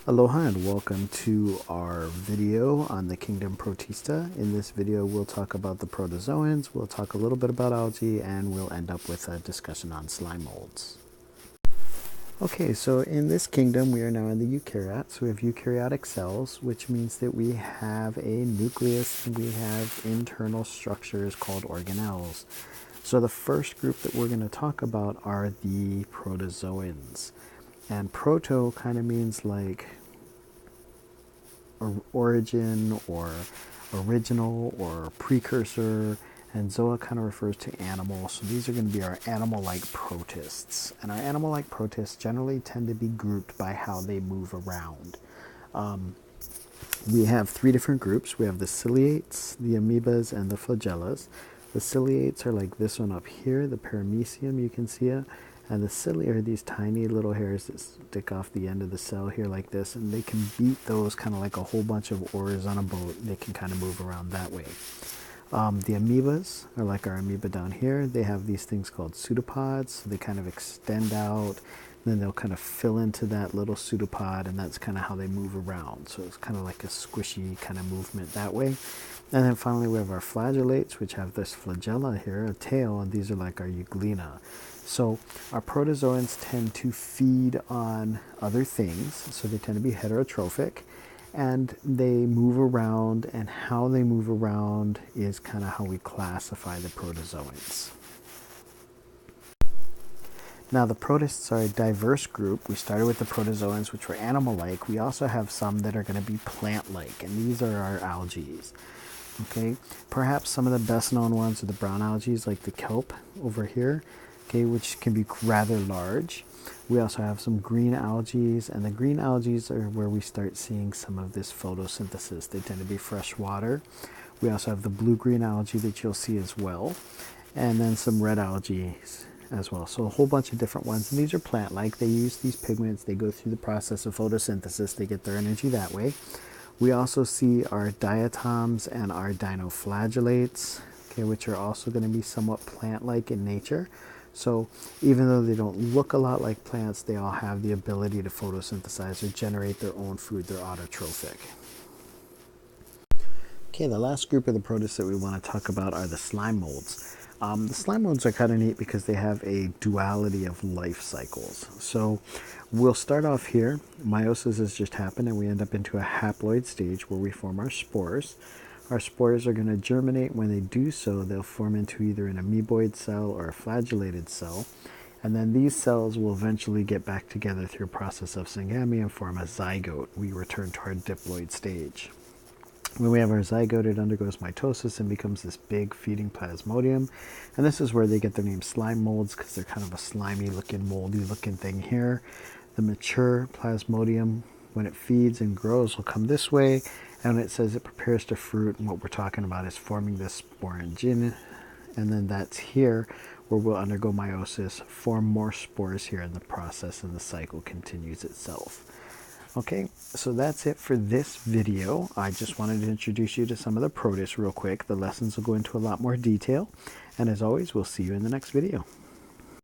Aloha and welcome to our video on the kingdom Protista. In this video we'll talk about the Protozoans, we'll talk a little bit about algae, and we'll end up with a discussion on slime molds. Okay, so in this kingdom we are now in the eukaryotes. We have eukaryotic cells, which means that we have a nucleus and we have internal structures called organelles. So the first group that we're going to talk about are the Protozoans. And proto kind of means like origin or original or precursor, and zoa kind of refers to animal. So these are going to be our animal-like protists. And our animal-like protists generally tend to be grouped by how they move around. We have three different groups. We have the ciliates, the amoebas, and the flagellas. The ciliates are like this one up here, the paramecium, you can see it. And the cilia are these tiny little hairs that stick off the end of the cell here like this, and they can beat those kind of like a whole bunch of oars on a boat. They can kind of move around that way. The amoebas are like our amoeba down here. They have these things called pseudopods, so they kind of extend out, then they'll kind of fill into that little pseudopod, and that's kind of how they move around. So it's kind of like a squishy kind of movement that way. And then finally we have our flagellates, which have this flagella here, a tail, and these are like our euglena. So our protozoans tend to feed on other things, so they tend to be heterotrophic, and they move around, and how they move around is kind of how we classify the protozoans. Now the protists are a diverse group. We started with the protozoans, which were animal-like. We also have some that are going to be plant-like, and these are our Allergies. Okay, perhaps some of the best known ones are the brown algae, like the kelp over here, okay, which can be rather large. We also have some green algae, and the green algae are where we start seeing some of this photosynthesis. They tend to be fresh water. We also have the blue-green algae that you'll see as well, and then some red algae as well. So a whole bunch of different ones, and these are plant-like. They use these pigments. They go through the process of photosynthesis. They get their energy that way. We also see our diatoms and our dinoflagellates, okay, which are also going to be somewhat plant-like in nature. So even though they don't look a lot like plants, they all have the ability to photosynthesize or generate their own food. They're autotrophic. Okay, the last group of the protists that we want to talk about are the slime molds. The slime molds are kind of neat because they have a duality of life cycles. So we'll start off here. Meiosis has just happened, and we end up into a haploid stage where we form our spores. Our spores are going to germinate. When they do so, they'll form into either an amoeboid cell or a flagellated cell. And then these cells will eventually get back together through a process of syngamy and form a zygote. We return to our diploid stage. When we have our zygote, it undergoes mitosis and becomes this big feeding plasmodium. And this is where they get their name slime molds, because they're kind of a slimy looking, moldy looking thing here. The mature plasmodium, when it feeds and grows, will come this way. And it says it prepares to fruit, and what we're talking about is forming this sporangine. And then that's here where we'll undergo meiosis, form more spores here in the process, and the cycle continues itself. Okay, so that's it for this video. I just wanted to introduce you to some of the protists real quick. The lessons will go into a lot more detail. And as always, we'll see you in the next video.